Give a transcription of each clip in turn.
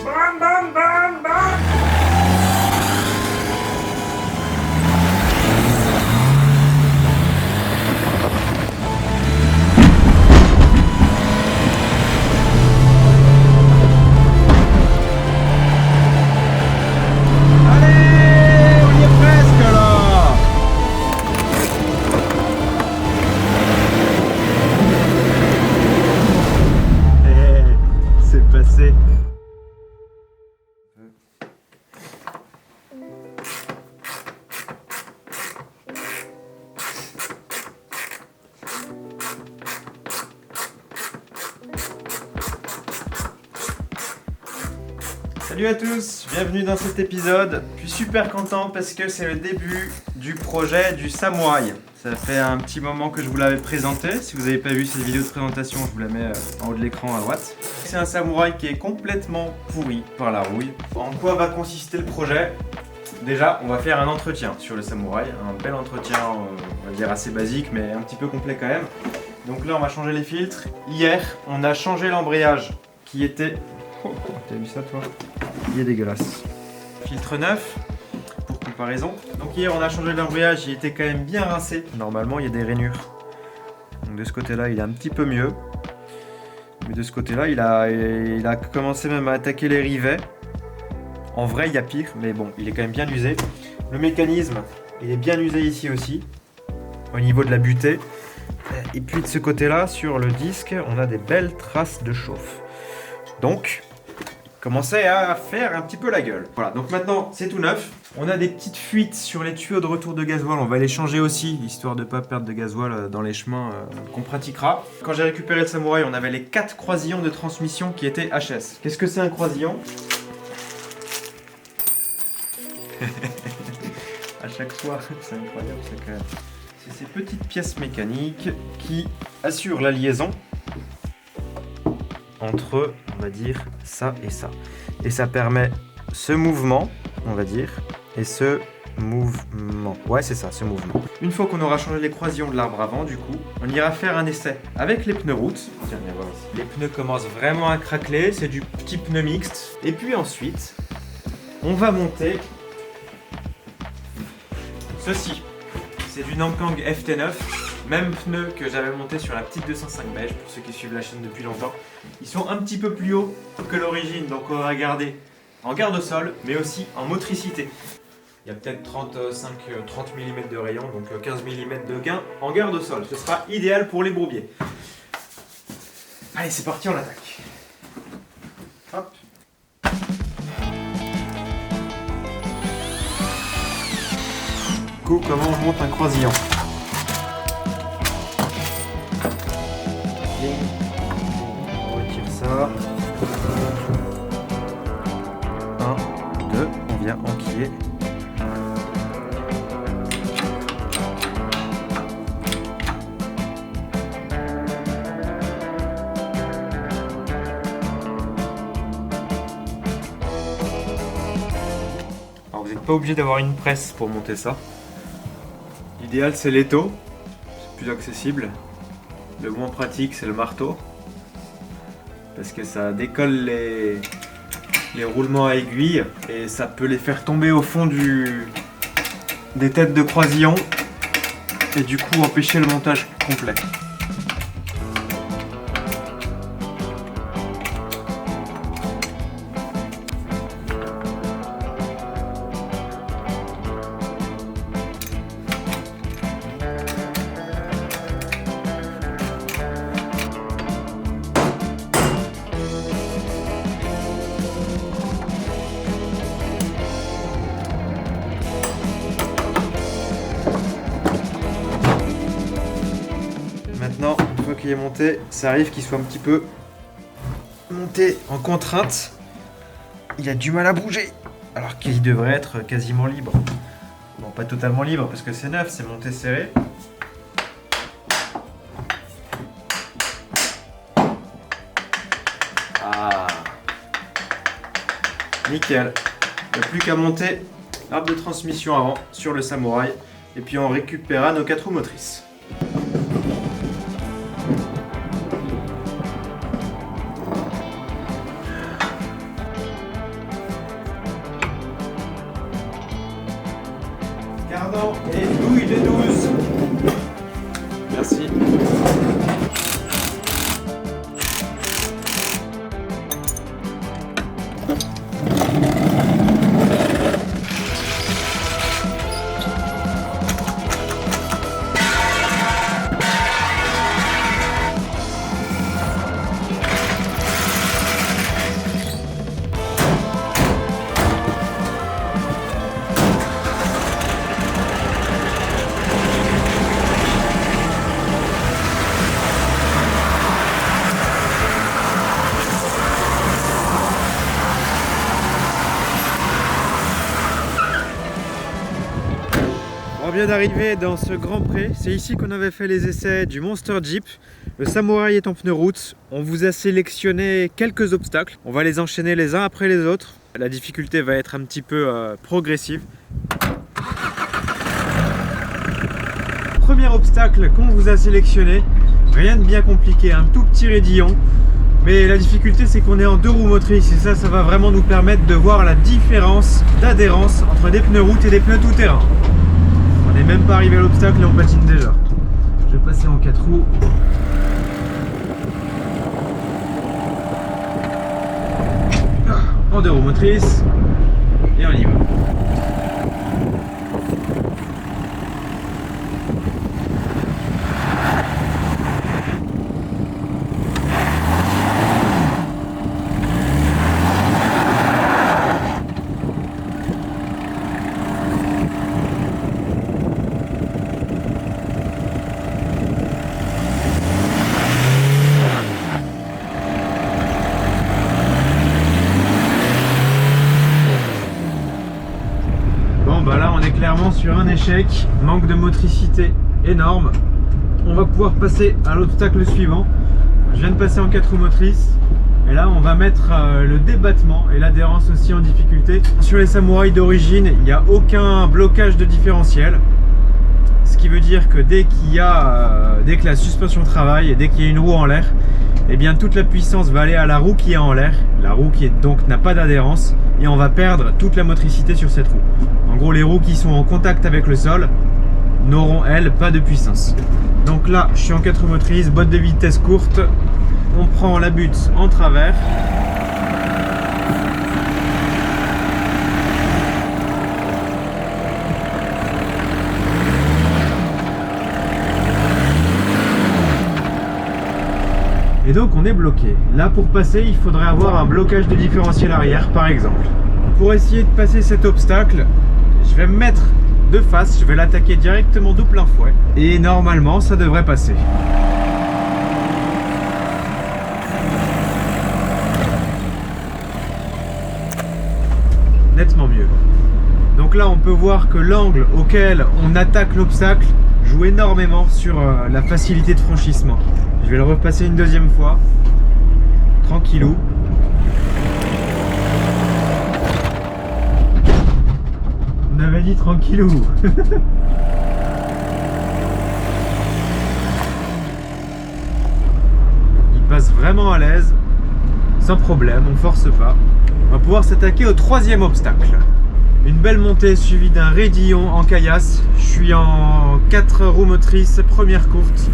Bam, bam, bam, bam. Allez, on y est presque là. C'est passé. Salut à tous, bienvenue dans cet épisode. Je suis super content parce que c'est le début du projet du Samouraï. Ça fait un petit moment que je vous l'avais présenté. Si vous n'avez pas vu cette vidéo de présentation, je vous la mets en haut de l'écran à droite. C'est un samouraï qui est complètement pourri par la rouille. En quoi va consister le projet ? Déjà, on va faire un entretien sur le samouraï. Un bel entretien, on va dire assez basique, mais un petit peu complet quand même. Donc là, on va changer les filtres. Hier, on a changé l'embrayage qui était... Oh, t'as vu ça toi ? Il est dégueulasse. Filtre neuf, pour comparaison. Donc hier on a changé l'embrayage, il était quand même bien rincé. Normalement il y a des rainures. Donc de ce côté-là il est un petit peu mieux. Mais de ce côté-là il a commencé même à attaquer les rivets. En vrai il y a pire, mais bon, il est quand même bien usé. Le mécanisme, il est bien usé ici aussi, au niveau de la butée. Et puis de ce côté-là, sur le disque, on a des belles traces de chauffe. Donc, commençait à faire un petit peu la gueule. Voilà, donc maintenant c'est tout neuf. On a des petites fuites sur les tuyaux de retour de gasoil, on va les changer aussi, histoire de ne pas perdre de gasoil dans les chemins qu'on pratiquera. Quand j'ai récupéré le Samouraï, on avait les 4 croisillons de transmission qui étaient HS. Qu'est-ce que c'est un croisillon ? À chaque fois, c'est incroyable, c'est quand même... C'est ces petites pièces mécaniques qui assurent la liaison entre, on va dire, ça et ça. Et ça permet ce mouvement, on va dire, et ce mouvement. Ouais, c'est ça, ce mouvement. Une fois qu'on aura changé les croisillons de l'arbre avant, du coup, on ira faire un essai avec les pneus route. Tiens, viens voir ici. Les pneus commencent vraiment à craqueler, c'est du petit pneu mixte. Et puis ensuite, on va monter ceci. C'est du Nankang FT9. Même pneu que j'avais monté sur la petite 205 beige, pour ceux qui suivent la chaîne depuis longtemps. Ils sont un petit peu plus hauts que l'origine, donc on va garder en garde-sol, mais aussi en motricité. Il y a peut-être 30 mm de rayon, donc 15 mm de gain en garde-sol. Ce sera idéal pour les bourbiers. Allez, c'est parti, on attaque. Hop. Go, comment on monte un croisillon ? On retire ça. 1, 2, on vient enquiller. Alors vous n'êtes pas obligé d'avoir une presse pour monter ça. L'idéal c'est l'étau, c'est plus accessible. Le moins pratique, c'est le marteau. Parce que ça décolle les roulements à aiguille et ça peut les faire tomber au fond des têtes de croisillon et du coup empêcher le montage complet. Maintenant, une fois qu'il est monté, ça arrive qu'il soit un petit peu monté en contrainte. Il a du mal à bouger, alors qu'il devrait être quasiment libre. Bon, pas totalement libre parce que c'est neuf, c'est monté serré. Ah, nickel. Il n'y a plus qu'à monter l'arbre de transmission avant sur le Samouraï et puis on récupérera nos 4 roues motrices. maintenant les douilles de 12. Merci. On vient d'arriver dans ce grand pré, c'est ici qu'on avait fait les essais du Monster Jeep. Le Samouraï est en pneu route, on vous a sélectionné quelques obstacles, on va les enchaîner les uns après les autres. La difficulté va être un petit peu progressive. Premier obstacle qu'on vous a sélectionné, rien de bien compliqué, un tout petit raidillon. Mais la difficulté c'est qu'on est en 2 roues motrices et ça va vraiment nous permettre de voir la différence d'adhérence entre des pneus route et des pneus tout-terrain. On n'est même pas arrivé à l'obstacle et on patine déjà. Je vais passer en 4 roues. En 2 roues motrices. Et on y va. Là on est clairement sur un échec, manque de motricité énorme. On va pouvoir passer à l'obstacle suivant. Je viens de passer en 4 roues motrices et là on va mettre le débattement et l'adhérence aussi en difficulté. Sur les Samouraïs d'origine, il n'y a aucun blocage de différentiel. Ce qui veut dire que dès que la suspension travaille et dès qu'il y a une roue en l'air, eh bien toute la puissance va aller à la roue qui est en l'air, la roue qui donc n'a pas d'adhérence, et on va perdre toute la motricité sur cette roue. En gros, les roues qui sont en contact avec le sol n'auront elles pas de puissance. Donc là, je suis en 4 roues motrices, boîte de vitesse courte, on prend la butte en travers. Et donc on est bloqué. Là pour passer, il faudrait avoir un blocage de différentiel arrière par exemple. Pour essayer de passer cet obstacle, je vais me mettre de face, je vais l'attaquer directement de plein fouet. Et normalement ça devrait passer. Nettement mieux. Donc là on peut voir que l'angle auquel on attaque l'obstacle joue énormément sur la facilité de franchissement. Je vais le repasser une deuxième fois, tranquillou. On avait dit tranquillou. Il passe vraiment à l'aise, sans problème, on force pas. On va pouvoir s'attaquer au 3e obstacle. Une belle montée suivie d'un raidillon en caillasse. Je suis en 4 roues motrices, première courte.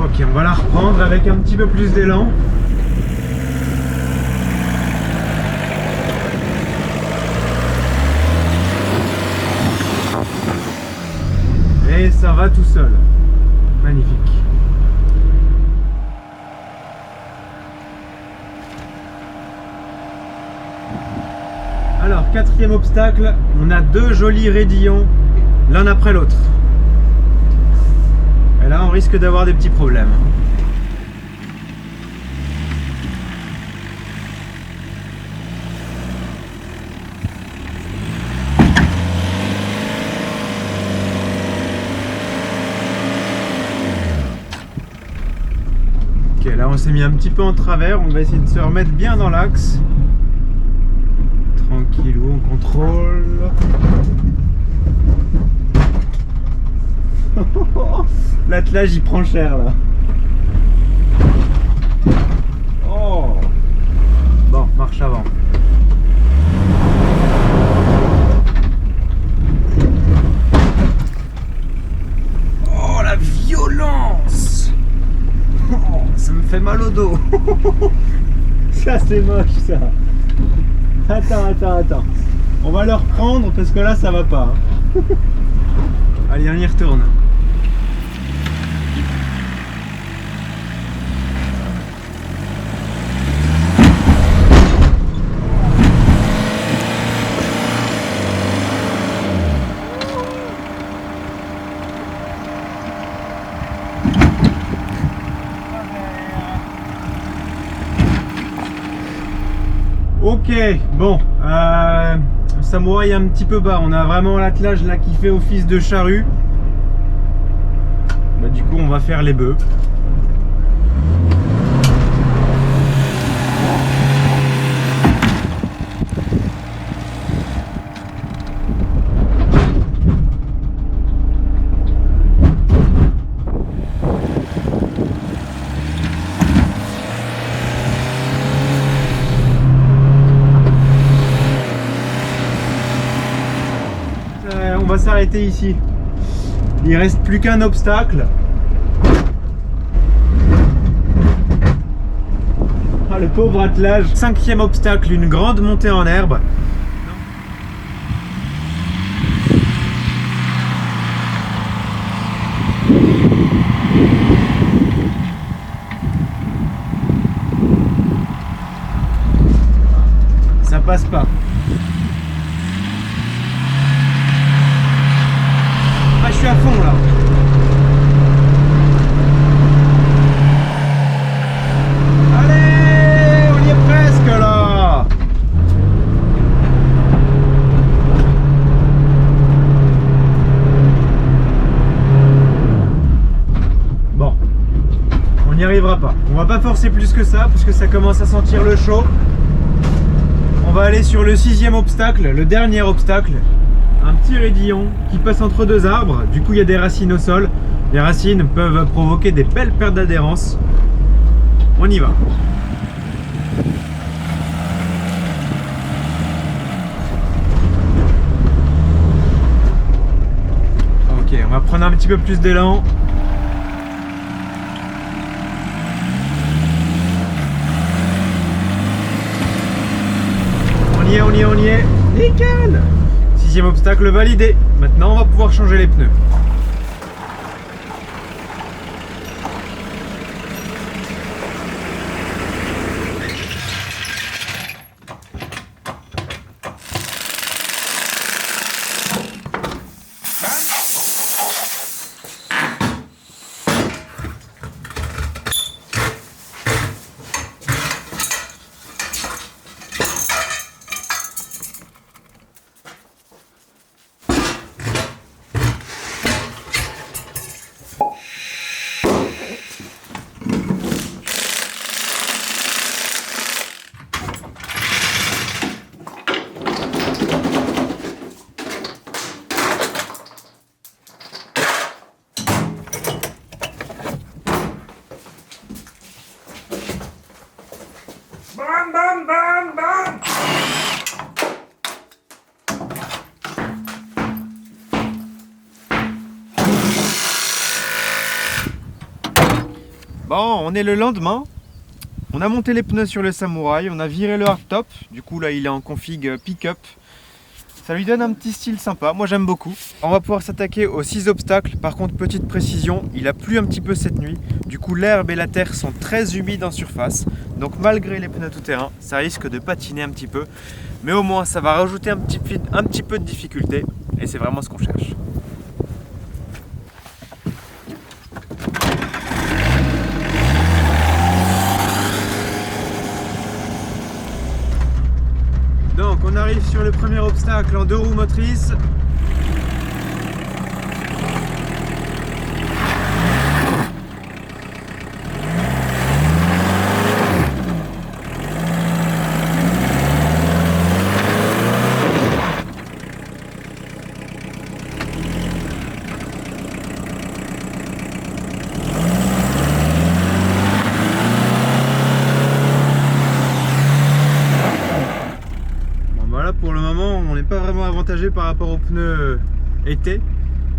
Ok, on va la reprendre avec un petit peu plus d'élan. Et ça va tout seul. Magnifique. Alors, 4e obstacle, on a 2 jolis raidillons l'un après l'autre. Et là, on risque d'avoir des petits problèmes. Ok, là on s'est mis un petit peu en travers, on va essayer de se remettre bien dans l'axe. Tranquillou, on contrôle. L'attelage il prend cher là. Oh. Bon, marche avant. Oh la violence. Oh, ça me fait mal au dos. Ça c'est moche ça. Attends. On va le reprendre parce que là ça va pas. Allez, on y retourne. Ok, bon, Samouraï un petit peu bas, on a vraiment l'attelage là qui fait office de charrue. Bah, du coup on va faire les bœufs. On va s'arrêter ici. Il reste plus qu'un obstacle. Ah, le pauvre attelage. 5e obstacle, une grande montée en herbe. Ça passe pas. Ah, je suis à fond là. Allez, on y est presque là. Bon, on n'y arrivera pas. On va pas forcer plus que ça parce que ça commence à sentir le chaud. On va aller sur le 6e obstacle, le dernier obstacle. Un petit raidillon qui passe entre deux arbres, du coup il y a des racines au sol. Les racines peuvent provoquer des belles pertes d'adhérence. On y va. Ok, on va prendre un petit peu plus d'élan. On y est. Nickel! 6e obstacle validé. Maintenant, on va pouvoir changer les pneus. Bam. Bon, on est le lendemain. On a monté les pneus sur le Samouraï, on a viré le hardtop. Du coup là il est en config pick-up. Ça lui donne un petit style sympa, moi j'aime beaucoup. On va pouvoir s'attaquer aux 6 obstacles. Par contre, petite précision, il a plu un petit peu cette nuit. Du coup l'herbe et la terre sont très humides en surface. Donc malgré les pneus tout-terrain, ça risque de patiner un petit peu. Mais au moins ça va rajouter un petit peu de difficulté. Et c'est vraiment ce qu'on cherche. Donc on arrive sur le premier obstacle en 2 roues motrices. avantagé par rapport aux pneus été,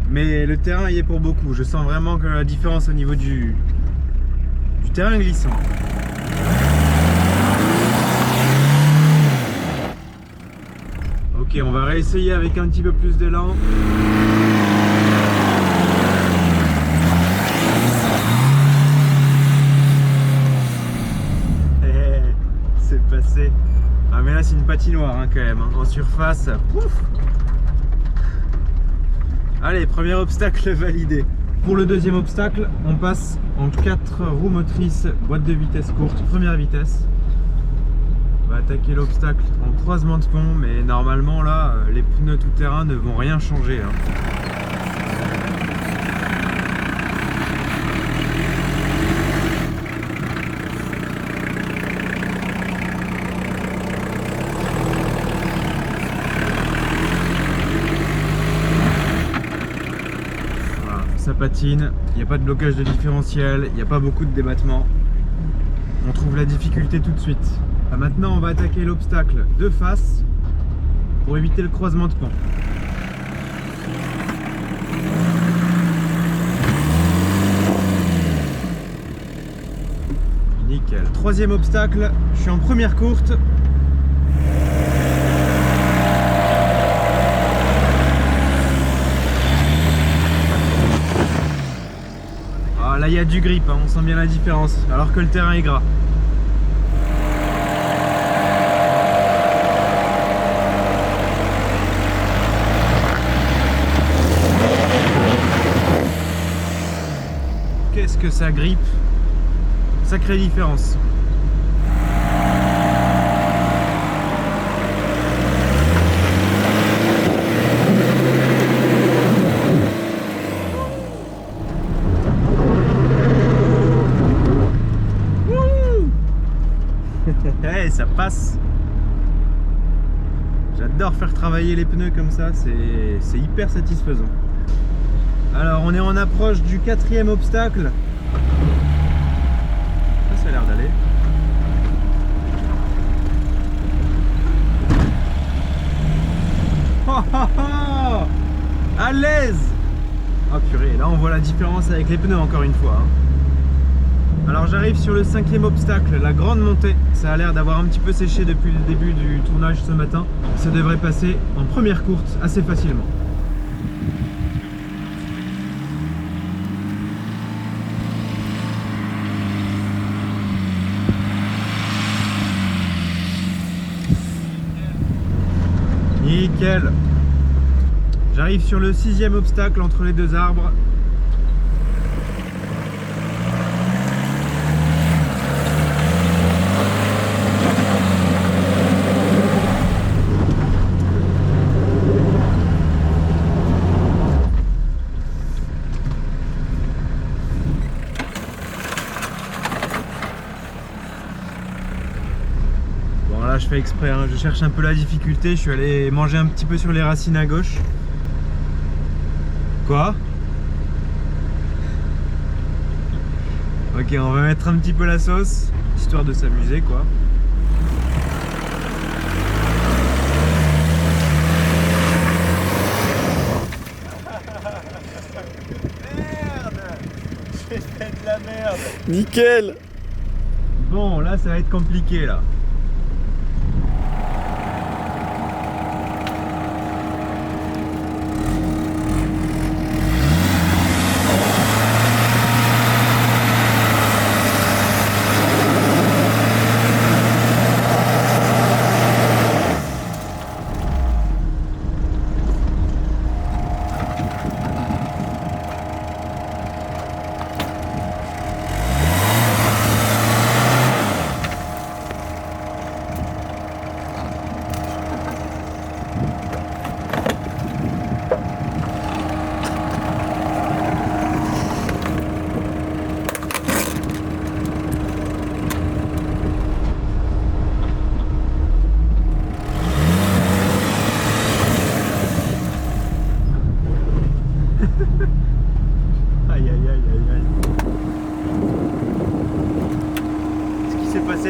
mais le terrain y est pour beaucoup. Je sens vraiment que la différence au niveau du terrain glissant. Ok, on va réessayer avec un petit peu plus d'élan. C'est passé. Ah mais là c'est une patinoire hein, quand même, hein. En surface. Pouf. Allez, premier obstacle validé. Pour le deuxième obstacle, on passe en 4 roues motrices, boîte de vitesse courte, première vitesse. On va attaquer l'obstacle en croisement de pont, mais normalement là, les pneus tout terrain ne vont rien changer, hein. Ça patine, il n'y a pas de blocage de différentiel, il n'y a pas beaucoup de débattement. On trouve la difficulté tout de suite. Maintenant on va attaquer l'obstacle de face pour éviter le croisement de pont. Nickel. Troisième obstacle, je suis en première courte. Là il y a du grip, hein, on sent bien la différence, alors que le terrain est gras. Qu'est-ce que ça grippe? Sacrée différence. Hey, ça passe. J'adore faire travailler les pneus comme ça, c'est hyper satisfaisant. Alors on est en approche du quatrième obstacle. Ça a l'air d'aller. Oh, oh, oh, à l'aise. Ah purée, là on voit la différence avec les pneus encore une fois, hein. Alors j'arrive sur le cinquième obstacle, la grande montée. Ça a l'air d'avoir un petit peu séché depuis le début du tournage ce matin. Ça devrait passer en première courte assez facilement. Nickel. J'arrive sur le sixième obstacle entre les deux arbres. Là je fais exprès, hein. Je cherche un peu la difficulté, je suis allé manger un petit peu sur les racines à gauche. Quoi? Ok, on va mettre un petit peu la sauce, histoire de s'amuser quoi. Merde! J'ai fait de la merde! Nickel! Bon, là ça va être compliqué là.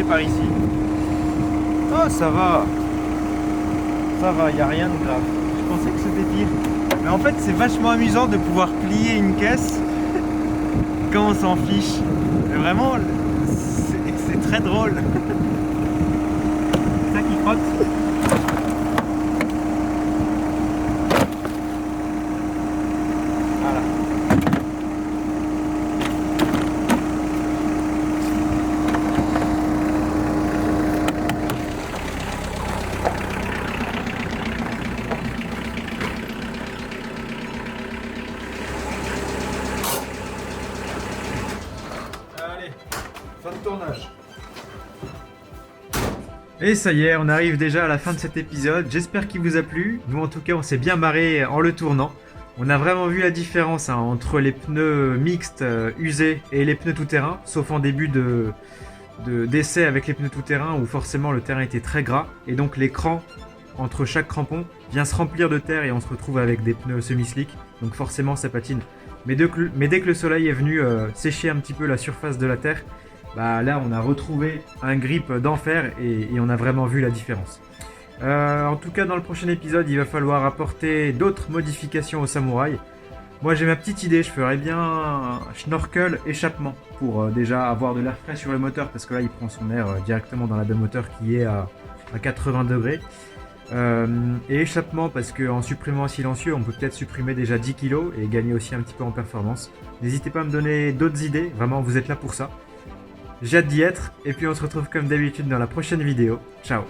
Par ici. Oh, ça va. Ça va, il n'y a rien de grave. pensais que c'était pire. Mais en fait, c'est vachement amusant de pouvoir plier une caisse quand on s'en fiche. Mais vraiment, c'est très drôle. C'est ça qui frotte. Voilà. Allez, fin de tournage. Et ça y est, on arrive déjà à la fin de cet épisode. J'espère qu'il vous a plu. Nous, en tout cas, on s'est bien marré en le tournant. On a vraiment vu la différence entre les pneus mixtes usés et les pneus tout-terrain, sauf en début d'essai avec les pneus tout-terrain où forcément le terrain était très gras et donc l'écran entre chaque crampon vient se remplir de terre et on se retrouve avec des pneus semi-slick. Donc forcément, ça patine. Mais dès que le soleil est venu sécher un petit peu la surface de la terre, bah là on a retrouvé un grip d'enfer et on a vraiment vu la différence. En tout cas dans le prochain épisode il va falloir apporter d'autres modifications au Samouraï. Moi j'ai ma petite idée, je ferais bien un snorkel échappement pour déjà avoir de l'air frais sur le moteur parce que là il prend son air directement dans la baie moteur qui est à 80 degrés. Et échappement parce qu'en supprimant un silencieux on peut peut-être supprimer déjà 10 kg et gagner aussi un petit peu en performance. N'hésitez pas à me donner d'autres idées, vraiment vous êtes là pour ça. J'ai hâte d'y être, et puis on se retrouve comme d'habitude dans la prochaine vidéo. Ciao!